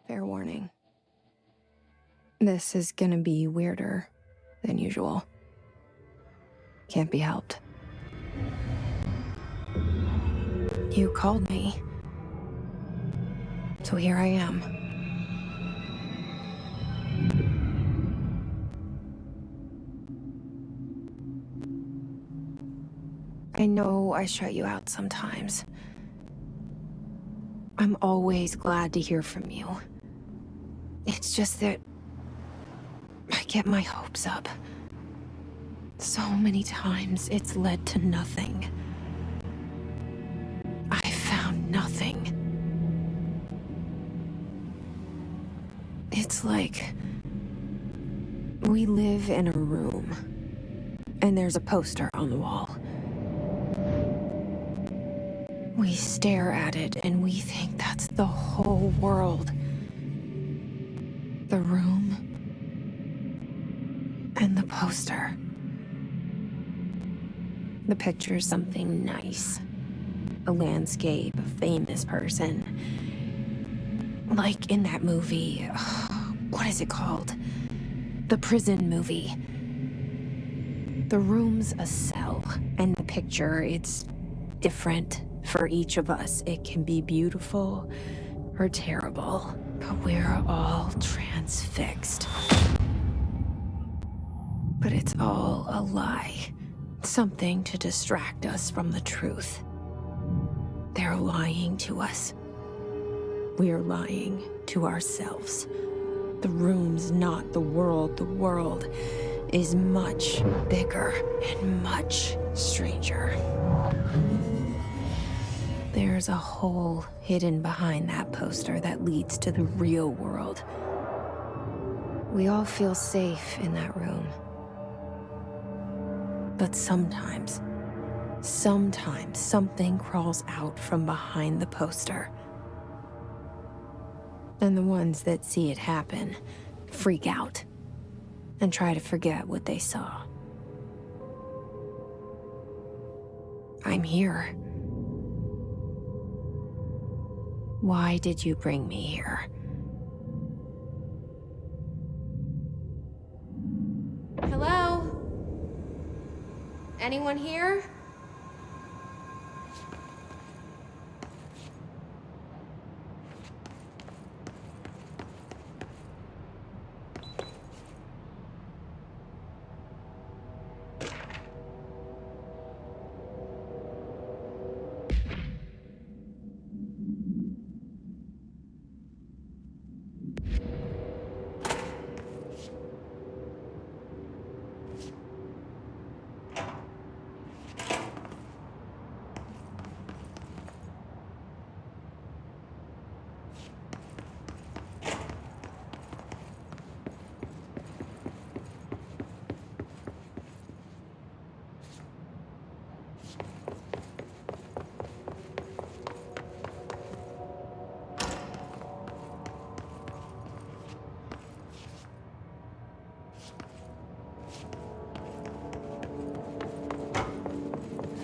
Fair warning. This is gonna be weirder than usual. Can't be helped. You called me. So here I am. I know I shut you out sometimes. I'm always glad to hear from you. It's just that I get my hopes up. So many times it's led to nothing. I found nothing. It's like we live in a room, and there's a poster on the wall. We stare at it and we think that's the whole world. The room and the poster. The picture's something nice. A landscape, a famous person. Like in that movie, what is it called? The prison movie. The room's a cell, and the picture, it's different for each of us. It can be beautiful or terrible, but we're all transfixed. But it's all a lie. Something to distract us from the truth. They're lying to us. We're lying to ourselves. The room's not the world. The world is much bigger and much stranger. There's a hole hidden behind that poster that leads to the real world. We all feel safe in that room. But sometimes something crawls out from behind the poster. And the ones that see it happen freak out and try to forget what they saw. I'm here. Why did you bring me here? Hello? Anyone here?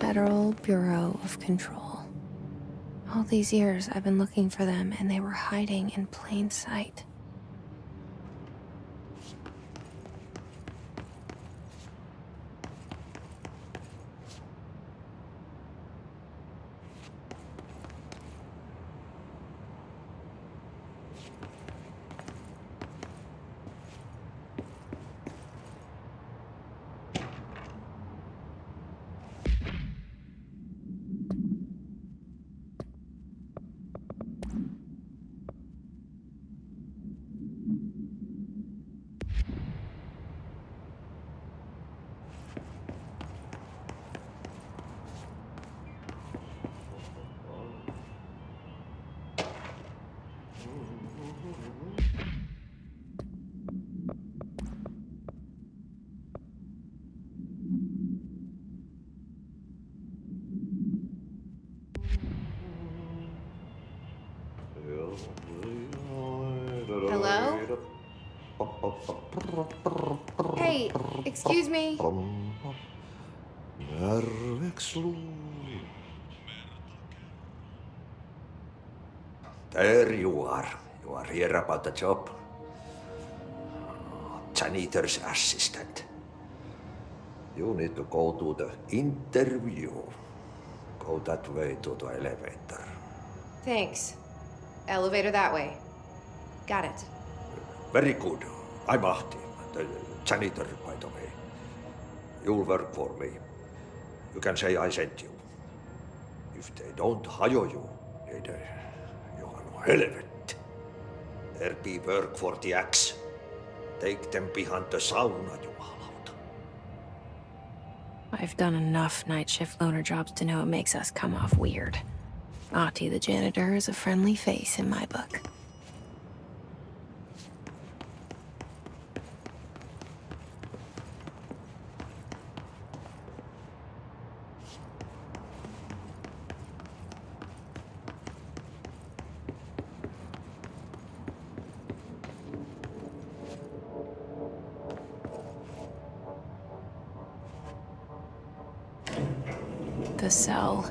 Federal Bureau of Control. All these years I've been looking for them and they were hiding in plain sight. Hello? Hey, excuse me. There you are. You are here about the job? Janitor's assistant. You need to go to the interview. Go that way to the elevator. Thanks. Elevator that way. Got it. Very good. I'm Ahti, the janitor, by the way. You'll work for me. You can say I sent you. If they don't hire you, niin Johan on helvet. There be work for the axe. Take them behind the sauna, jumalauta. I've done enough night shift loner jobs to know it makes us come off weird. Ahti the janitor is a friendly face in my book. The cell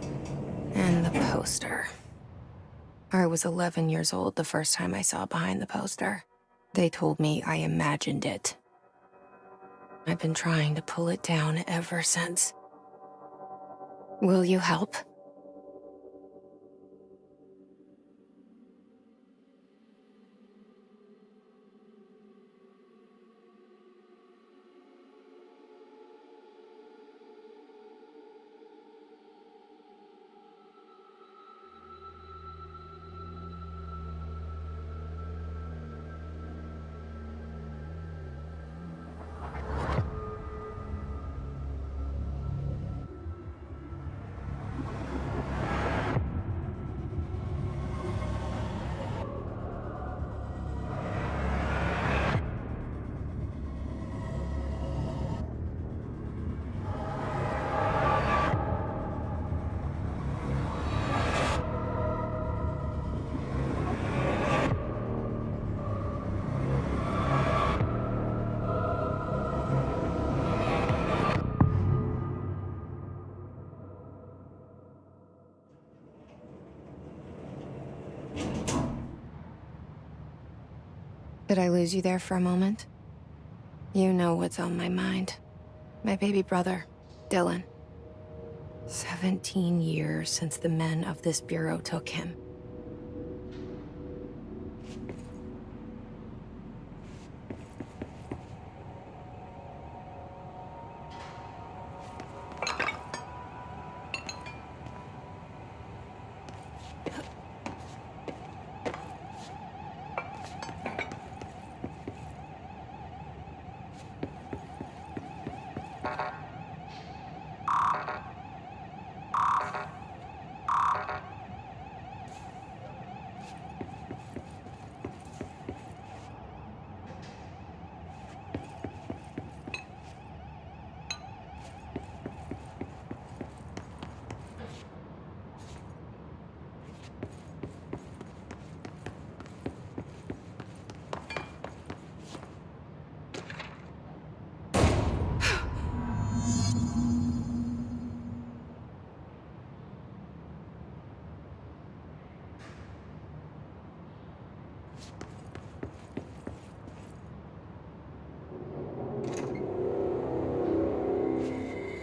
and the poster. I was 11 years old the first time I saw behind the poster. They told me I imagined it. I've been trying to pull it down ever since. Will you help? Did I lose you there for a moment? You know what's on my mind. My baby brother, Dylan. 17 years since the men of this bureau took him.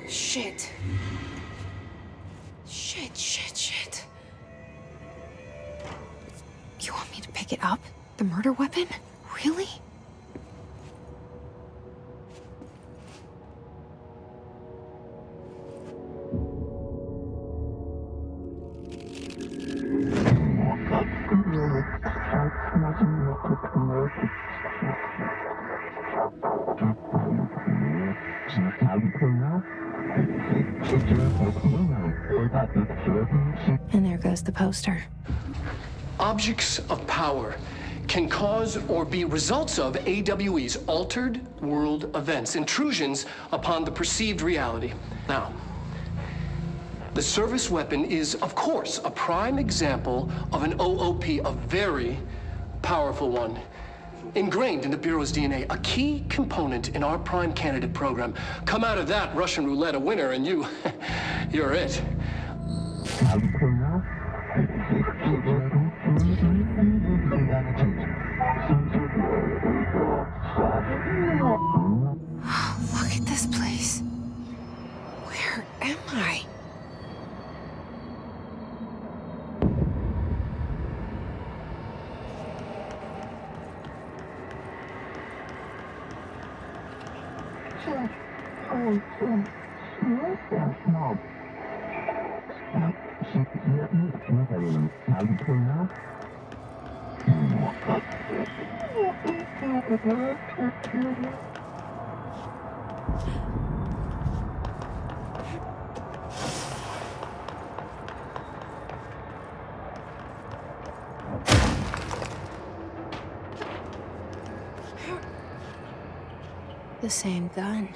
Shit. Shit. You want me to pick it up? The murder weapon? Really? And there goes the poster. Objects of power can cause or be results of AWE's altered world events, intrusions upon the perceived reality. Now, the service weapon is, of course, a prime example of an OOP, a very powerful one. Ingrained in the Bureau's DNA, a key component in our prime candidate program. Come out of that Russian roulette a winner and you're it. Look at this place. Where am I? The same gun.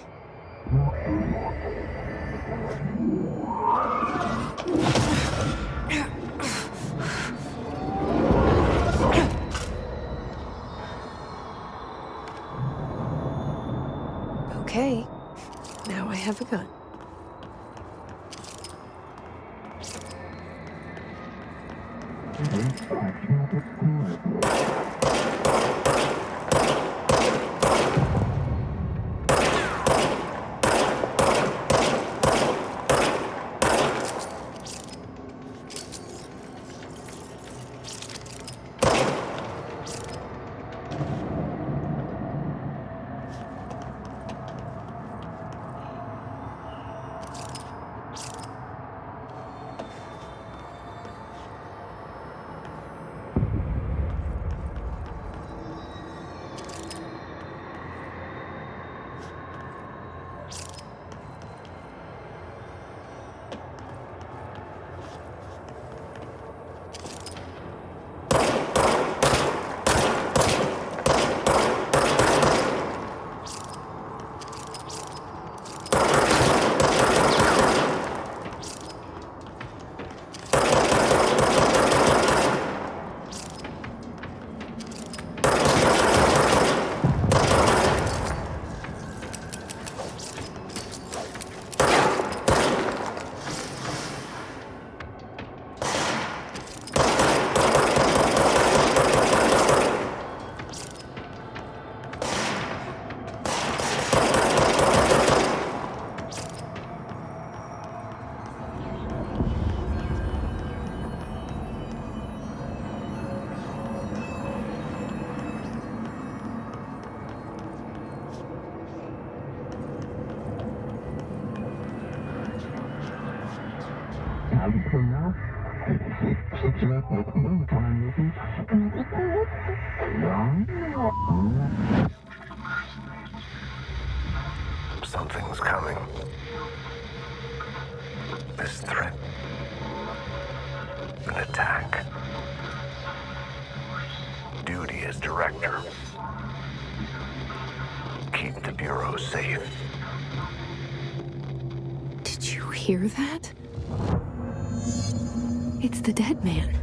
Okay, now I have a gun. Something's coming. This threat. An attack. Duty as director. Keep the Bureau safe. Did you hear that? It's the dead man.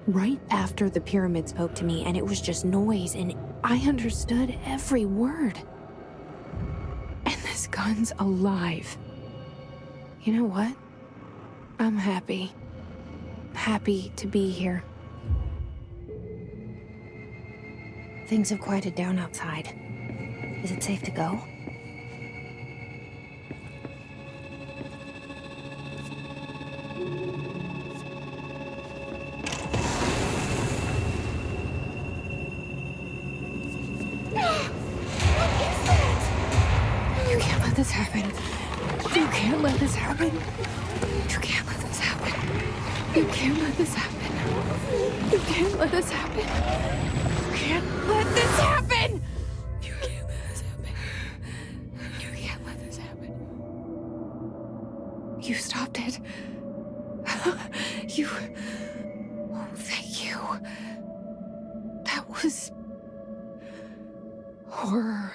Right after the pyramid spoke to me, and it was just noise, and I understood every word. And this gun's alive. You know what? I'm happy. Happy to be here. Things have quieted down outside. Is it safe to go? You can't let this happen. You can't let this happen. You can't let this happen. You can't let this happen. You can't let this happen. You can't let this happen. You can't let this happen. You can't let this happen. You stopped it. You... Oh, thank you. That was... horror.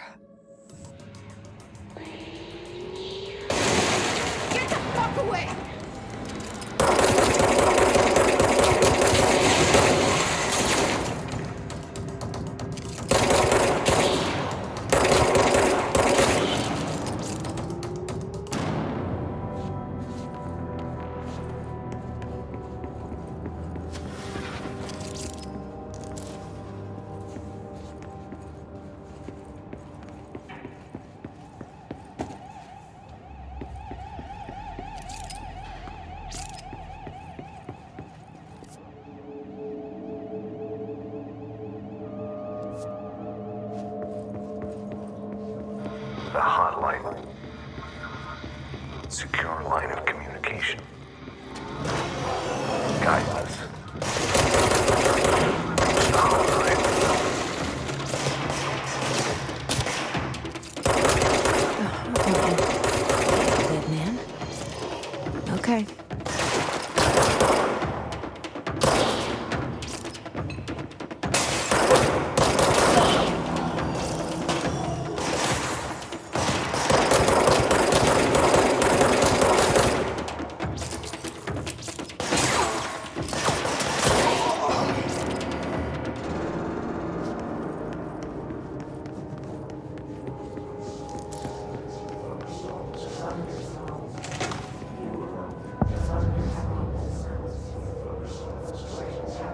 Get the fuck away! a hotline. Secure line of communication. Guide us. All right. Dead man? Okay.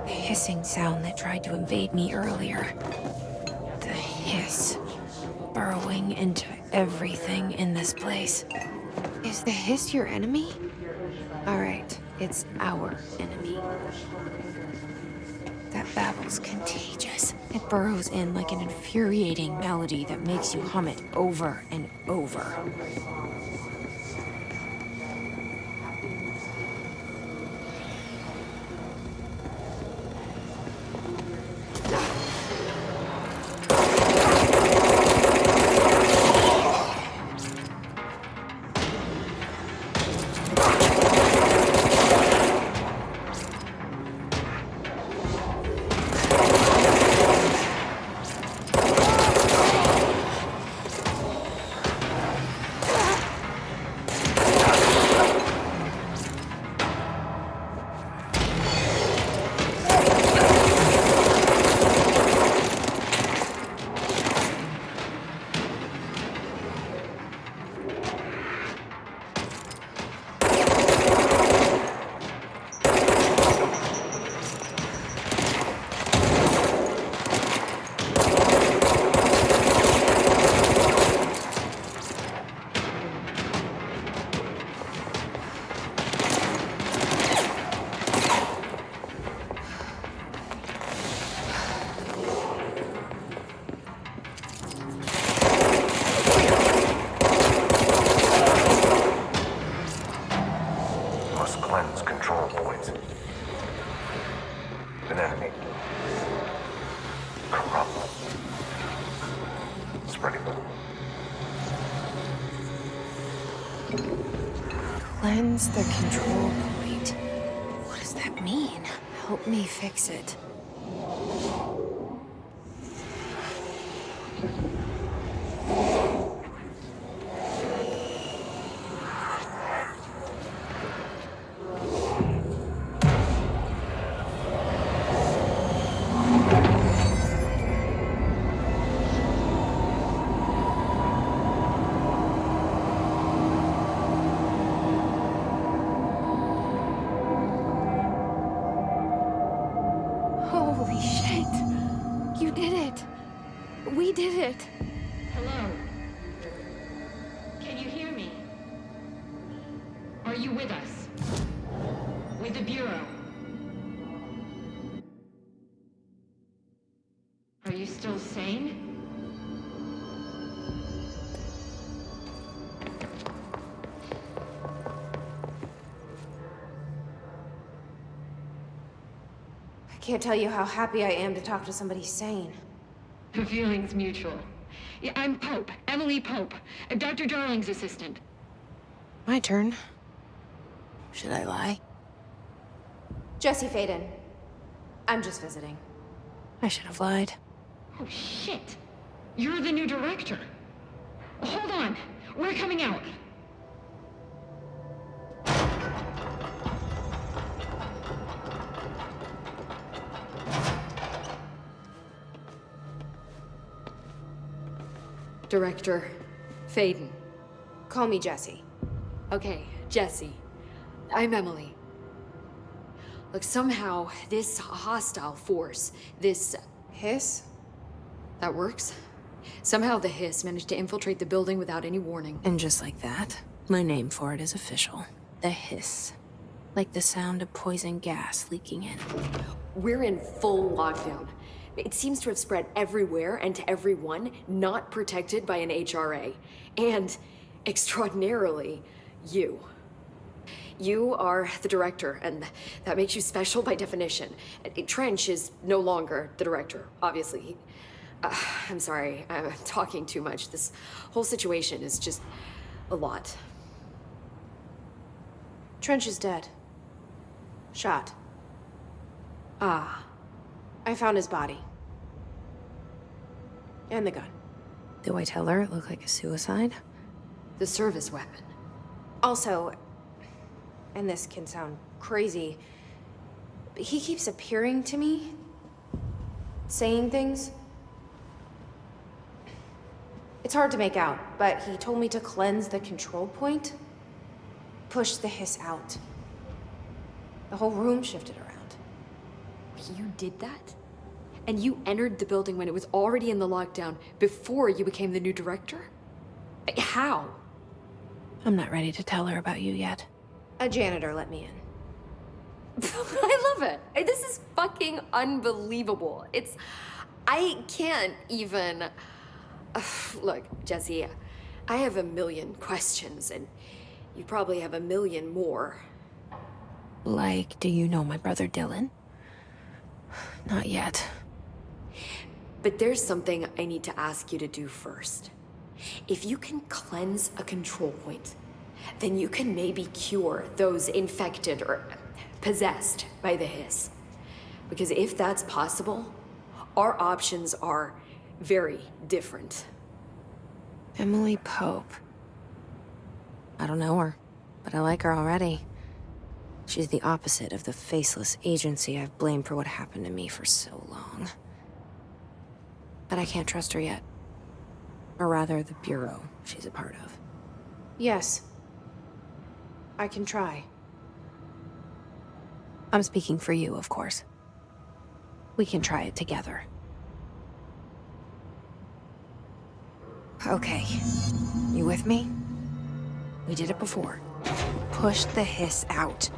Hissing sound that tried to invade me earlier. The hiss. Burrowing into everything in this place. Is the hiss your enemy? Alright, it's our enemy. That babble's contagious. It burrows in like an infuriating melody that makes you hum it over and over. Must cleanse control points. An enemy. Corrupt. Spreading. Cleanse the control point. What does that mean? Help me fix it. Holy shit! You did it! We did it! Hello? Can you hear me? Are you with us? With the Bureau? Are you still sane? I can't tell you how happy I am to talk to somebody sane. The feeling's mutual. Yeah, I'm Pope, Emily Pope, Dr. Darling's assistant. My turn. Should I lie? Jesse Faden. I'm just visiting. I should have lied. Oh, shit. You're the new director. Hold on. We're coming out. Director Faden. Call me Jesse. Okay, Jesse. I'm Emily. Look, somehow this hostile force, this... Hiss? that works? Somehow the hiss managed to infiltrate the building without any warning. And just like that, my name for it is official. The hiss. Like the sound of poison gas leaking in. We're in full lockdown. It seems to have spread everywhere and to everyone not protected by an HRA. And, extraordinarily, you. You are the director, and that makes you special by definition. Trench is no longer the director, obviously. I'm sorry, I'm talking too much. This whole situation is just a lot. Trench is dead. Shot. Ah. I found his body. And the gun. Do I tell her it looked like a suicide? The service weapon. Also, and this can sound crazy, but he keeps appearing to me, saying things. It's hard to make out, but he told me to cleanse the control point, push the hiss out. The whole room shifted around. You did that? And you entered the building when it was already in the lockdown before you became the new director? How? I'm not ready to tell her about you yet. A janitor let me in. I love it. This is fucking unbelievable. I can't even... Look, Jesse, I have a million questions, and you probably have a million more. Like, do you know my brother Dylan? Not yet. But there's something I need to ask you to do first. If you can cleanse a control point, then you can maybe cure those infected or possessed by the hiss. Because if that's possible, our options are very different. Emily Pope. I don't know her, but I like her already. She's the opposite of the faceless agency I've blamed for what happened to me for so long. But I can't trust her yet. Or rather, the Bureau she's a part of. Yes. I can try. I'm speaking for you, of course. We can try it together. Okay. You with me? We did it before. Push the hiss out.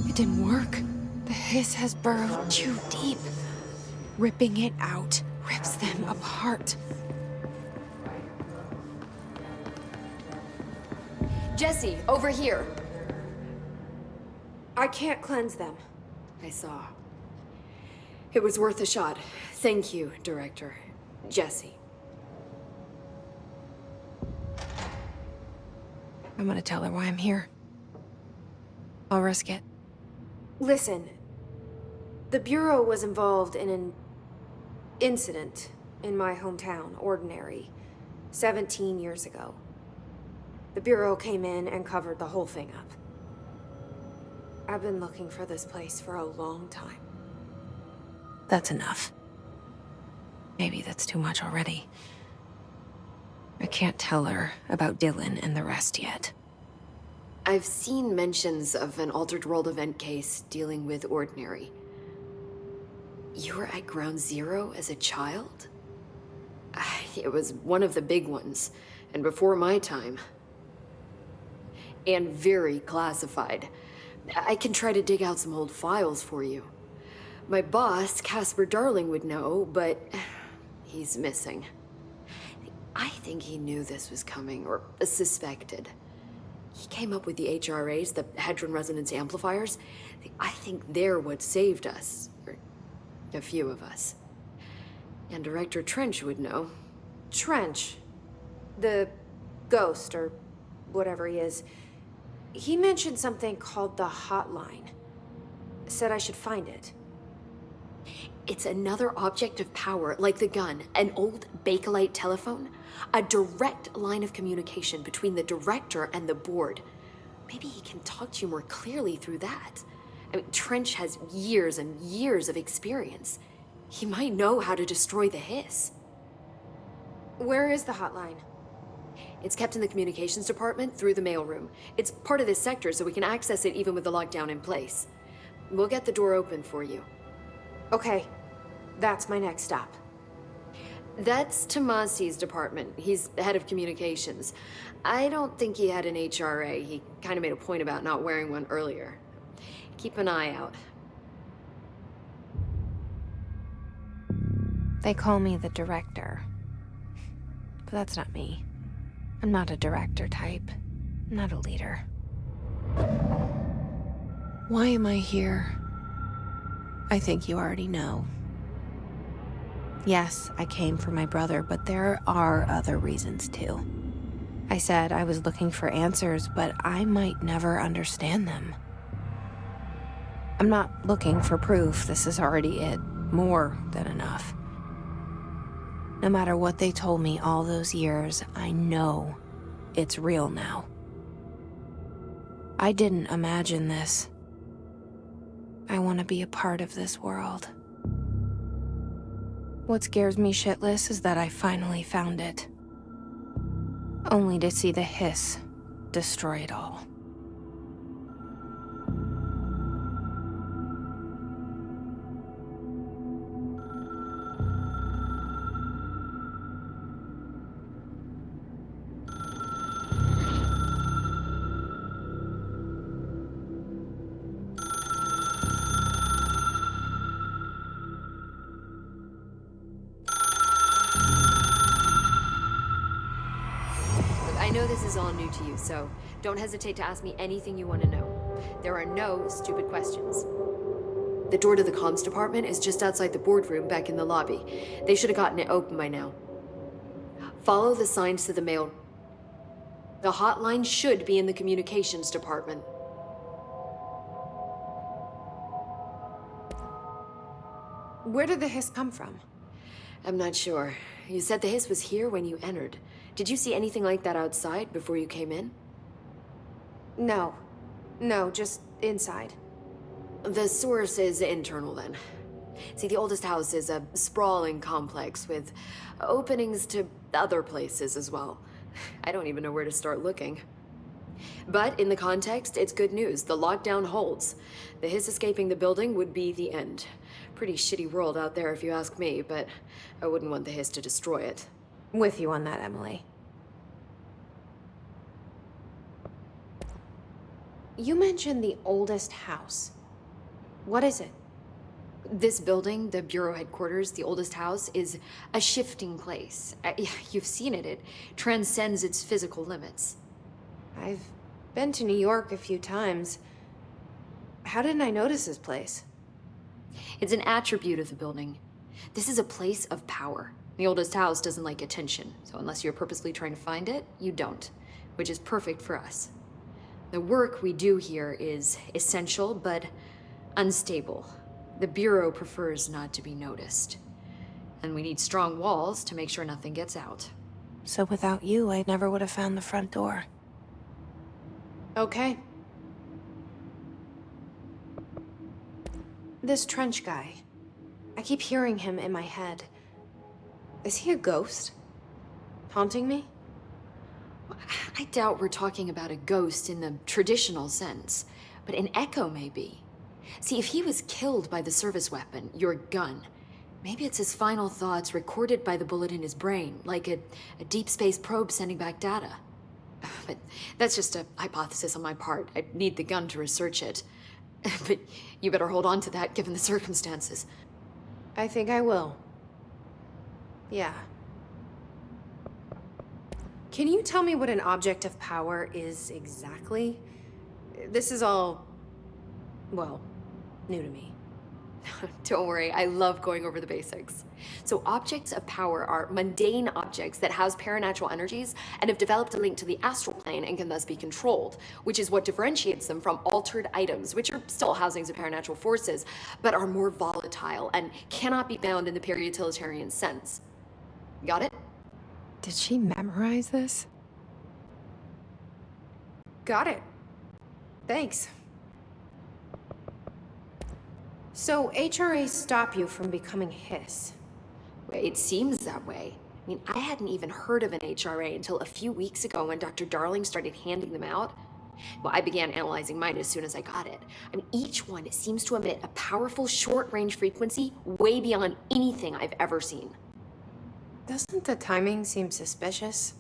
It didn't work. The hiss has burrowed too deep. Ripping it out rips them apart. Jesse, over here. I can't cleanse them. I saw. It was worth a shot. Thank you, Director. Jesse. I'm gonna tell her why I'm here. I'll risk it. Listen, the Bureau was involved in an incident in my hometown, Ordinary, 17 years ago. The Bureau came in and covered the whole thing up. I've been looking for this place for a long time. That's enough. Maybe that's too much already. I can't tell her about Dylan and the rest yet. I've seen mentions of an Altered World event case dealing with Ordinary. You were at Ground Zero as a child? It was one of the big ones, and before my time. And very classified. I can try to dig out some old files for you. My boss, Casper Darling, would know, but he's missing. I think he knew this was coming, or suspected. He came up with the HRAs, the Hadron Resonance Amplifiers. I think they're what saved us. Or a few of us. And Director Trench would know. Trench, the ghost, or whatever he is, he mentioned something called the Hotline. Said I should find it. It's another object of power, like the gun, an old Bakelite telephone. A direct line of communication between the director and the board. Maybe he can talk to you more clearly through that. I mean, Trench has years and years of experience. He might know how to destroy the hiss. Where is the hotline? It's kept in the communications department through the mailroom. It's part of this sector, so we can access it even with the lockdown in place. We'll get the door open for you. Okay, that's my next stop. That's Tomasi's department. He's head of communications. I don't think he had an HRA. He kind of made a point about not wearing one earlier. Keep an eye out. They call me the director. But that's not me. I'm not a director type. I'm not a leader. Why am I here? I think you already know. Yes, I came for my brother, but there are other reasons too. I said I was looking for answers, but I might never understand them. I'm not looking for proof. This is already it. More than enough. No matter what they told me all those years, I know it's real now. I didn't imagine this. I want to be a part of this world. What scares me shitless is that I finally found it. Only to see the hiss destroy it all. I know this is all new to you, so don't hesitate to ask me anything you want to know. There are no stupid questions. The door to the comms department is just outside the boardroom back in the lobby. They should have gotten it open by now. Follow the signs to the mail. The hotline should be in the communications department. Where did the hiss come from? I'm not sure. You said the hiss was here when you entered. Did you see anything like that outside before you came in? No. No, just inside. The source is internal then. See, the oldest house is a sprawling complex with openings to other places as well. I don't even know where to start looking. But in the context, it's good news. The lockdown holds. The hiss escaping the building would be the end. Pretty shitty world out there if you ask me, but I wouldn't want the hiss to destroy it. With you on that, Emily. You mentioned the oldest house. What is it? This building, the Bureau headquarters, the oldest house, is a shifting place. You've seen it. It transcends its physical limits. I've been to New York a few times. How didn't I notice this place? It's an attribute of the building. This is a place of power. The oldest house doesn't like attention, so unless you're purposely trying to find it, you don't, which is perfect for us. The work we do here is essential, but unstable. The Bureau prefers not to be noticed. And we need strong walls to make sure nothing gets out. So without you, I never would have found the front door. Okay. This Trench guy. I keep hearing him in my head. Is he a ghost? Haunting me? I doubt we're talking about a ghost in the traditional sense, but an echo maybe. See, if he was killed by the service weapon, your gun, maybe it's his final thoughts recorded by the bullet in his brain, like a deep space probe sending back data. But that's just a hypothesis on my part. I'd need the gun to research it. But you better hold on to that given the circumstances. I think I will. Yeah. Can you tell me what an object of power is exactly? This is all, well, new to me. Don't worry, I love going over the basics. So objects of power are mundane objects that house paranatural energies and have developed a link to the astral plane and can thus be controlled, which is what differentiates them from altered items, which are still housings of paranatural forces, but are more volatile and cannot be bound in the pure utilitarian sense. Got it? Did she memorize this? Got it. Thanks. So HRAs stop you from becoming Hiss. It seems that way. I mean, I hadn't even heard of an HRA until a few weeks ago when Dr. Darling started handing them out. Well, I began analyzing mine as soon as I got it. I mean, each one seems to emit a powerful short-range frequency way beyond anything I've ever seen. Doesn't the timing seem suspicious?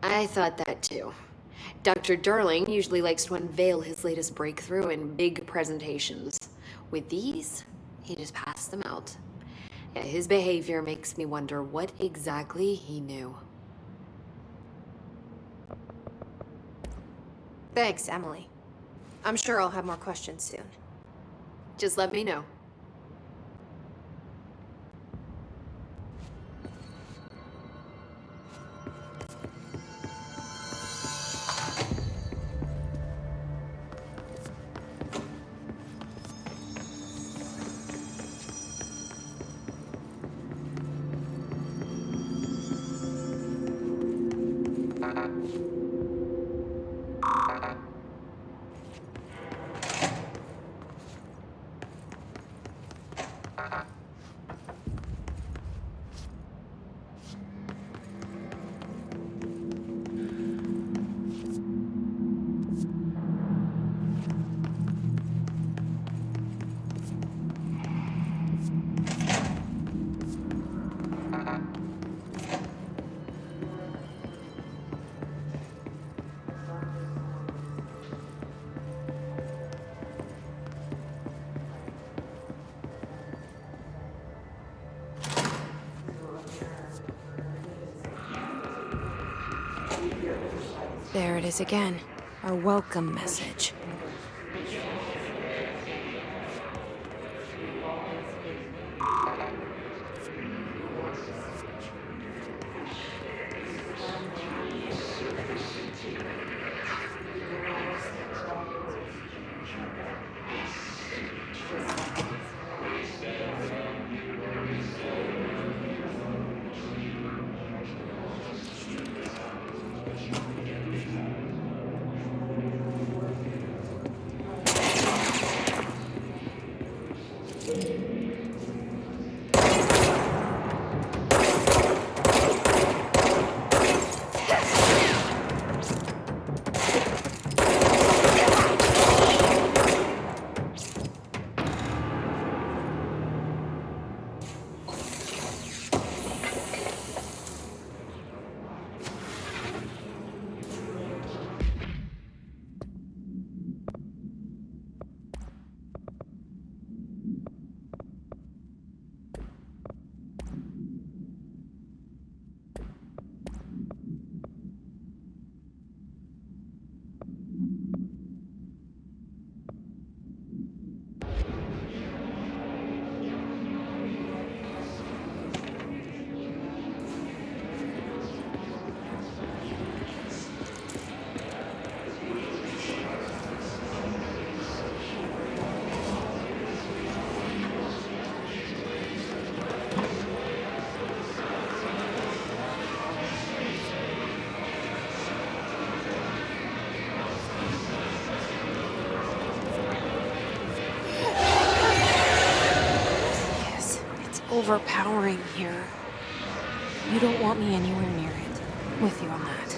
I thought that too. Dr. Darling usually likes to unveil his latest breakthrough in big presentations. With these, he just passed them out. Yeah, his behavior makes me wonder what exactly he knew. Thanks, Emily. I'm sure I'll have more questions soon. Just let me know. There it is again. Our welcome message. Overpowering here. You don't want me anywhere near it. With you on that.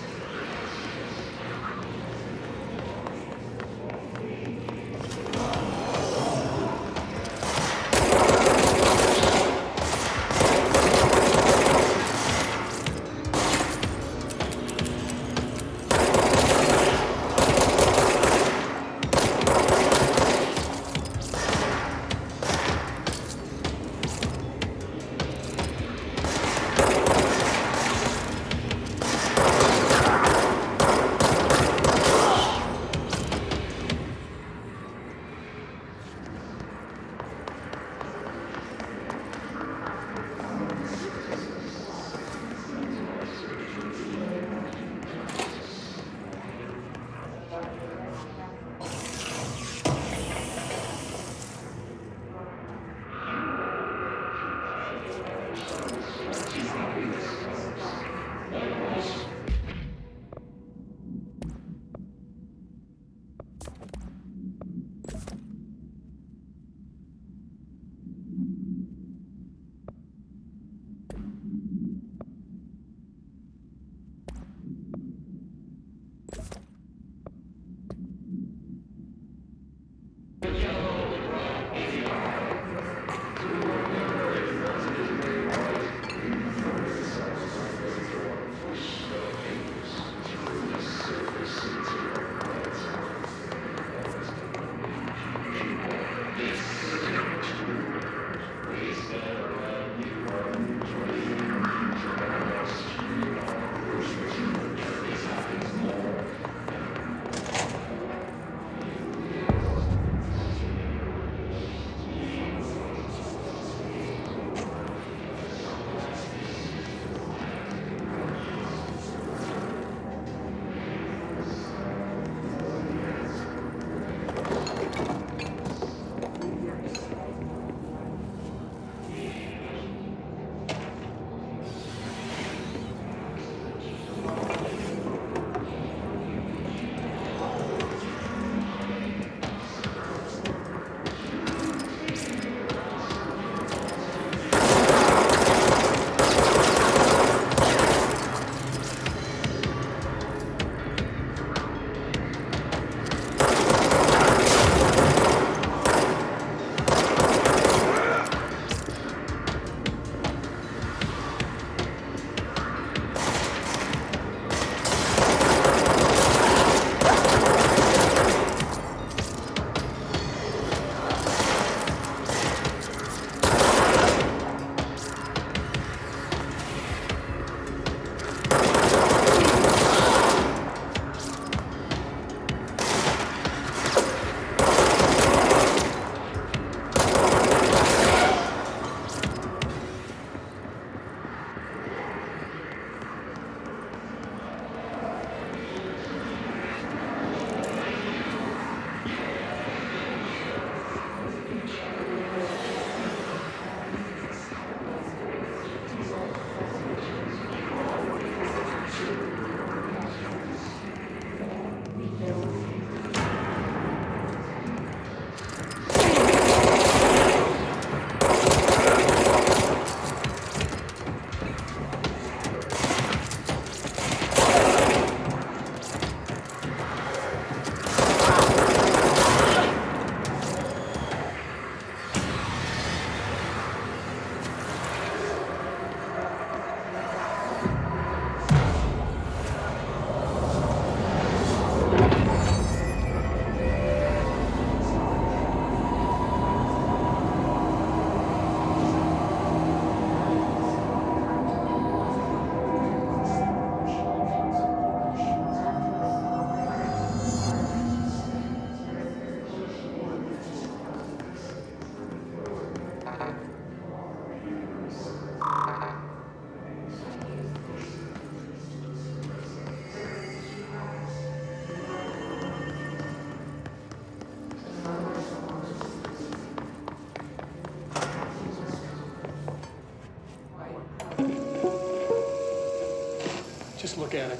Just look at it.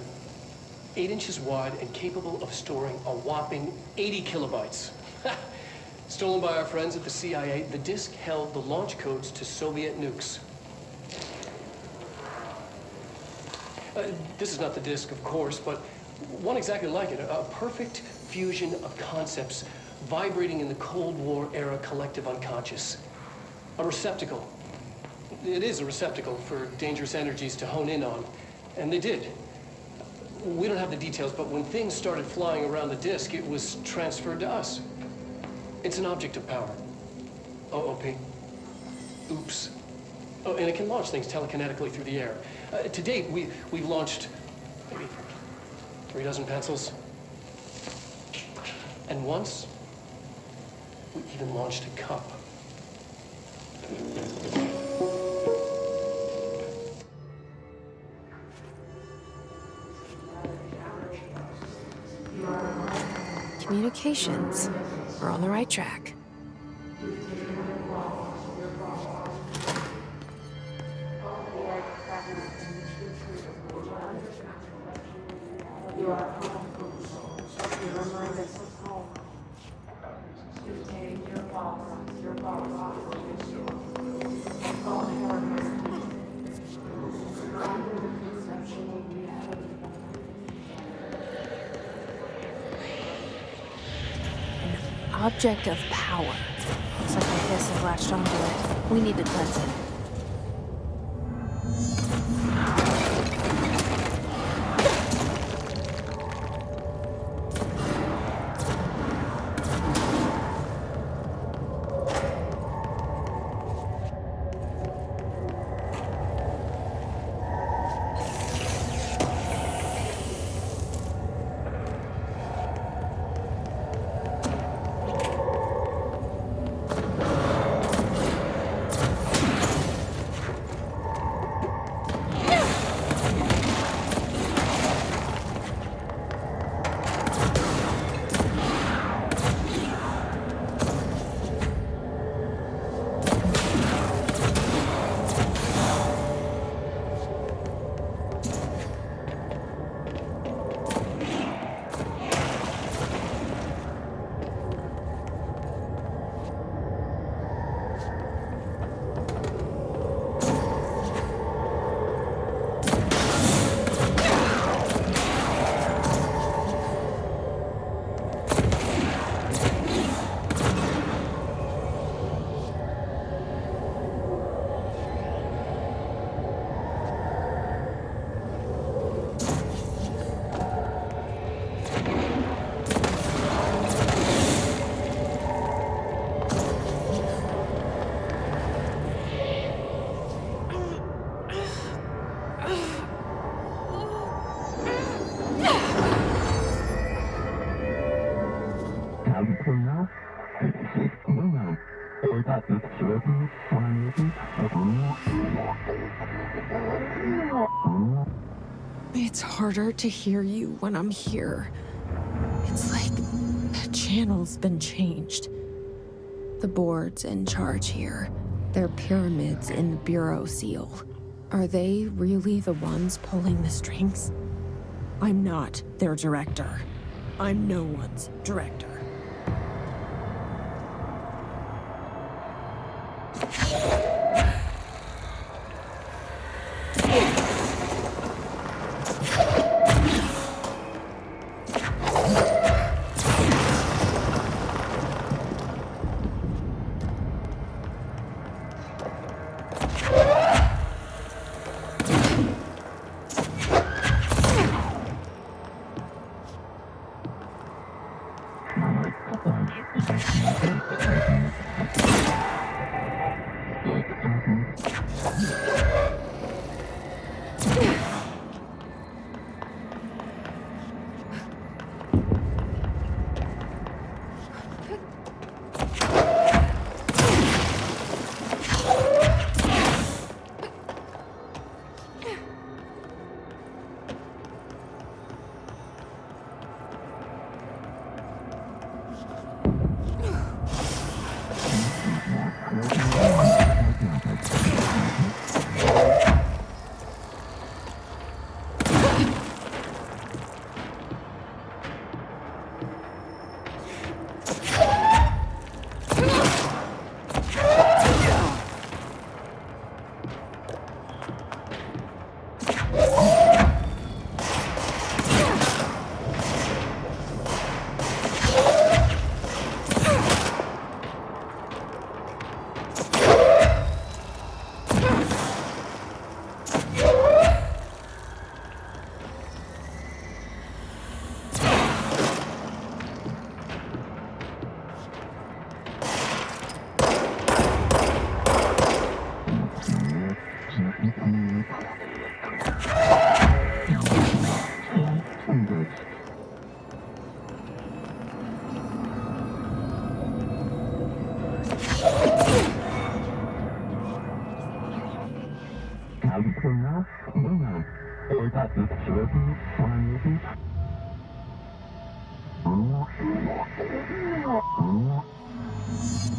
8 inches wide and capable of storing a whopping 80 kilobytes. Stolen by our friends at the CIA, the disk held the launch codes to Soviet nukes. This is not the disk, of course, but one exactly like it. A perfect fusion of concepts vibrating in the Cold War era collective unconscious. A receptacle. It is a receptacle for dangerous energies to hone in on. And they did. We don't have the details, but when things started flying around the disk, it was transferred to us. It's an object of power. OP. Oops. Oh, and it can launch things telekinetically through the air. To date, we've launched maybe 3 dozen pencils. And once, we even launched a cup. Communications. We're on the right track. Object of power. Looks like my hiss has latched onto it. We need to cleanse it. It's harder to hear you when I'm here. It's like the channel's been changed. The board's in charge here. They're pyramids in the Bureau seal. Are they really the ones pulling the strings? I'm not their director. I'm no one's director.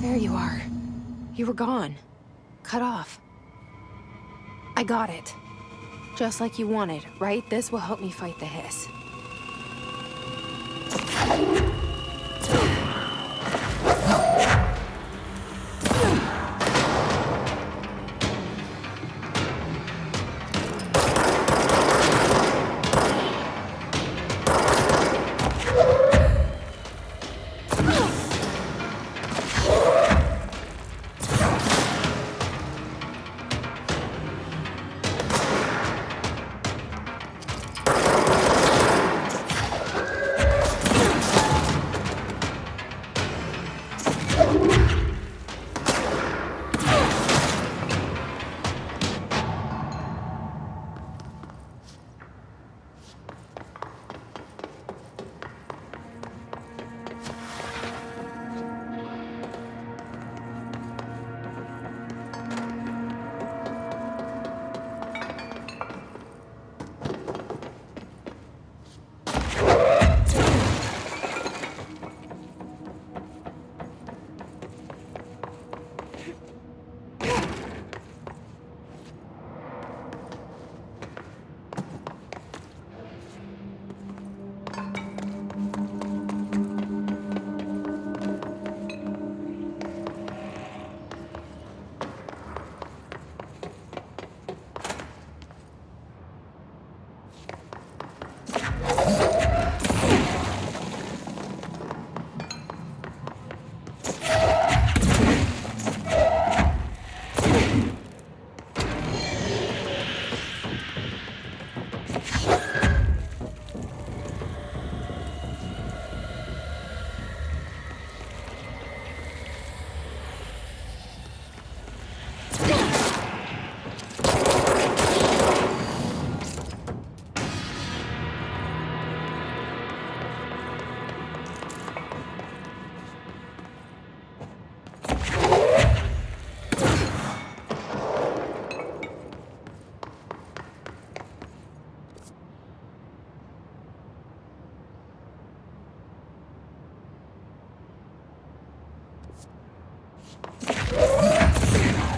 There you are. You were gone. Cut off. I got it. Just like you wanted, right? This will help me fight the hiss.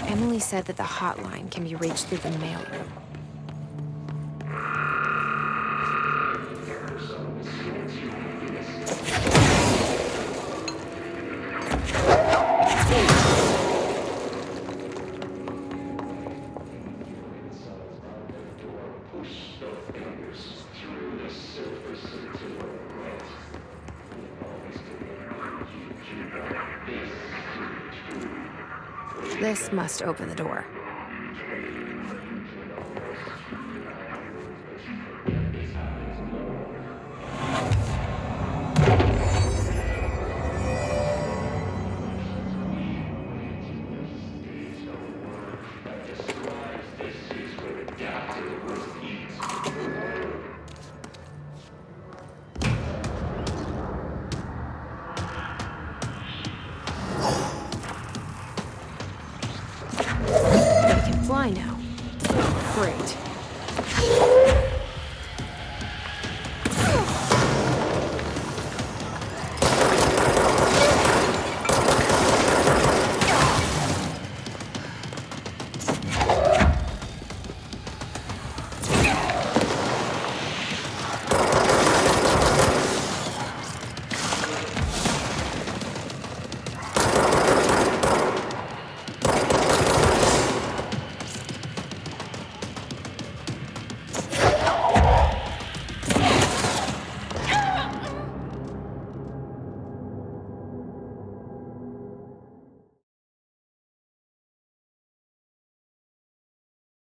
Emily said that the hotline can be reached through the mailroom. This must open the door.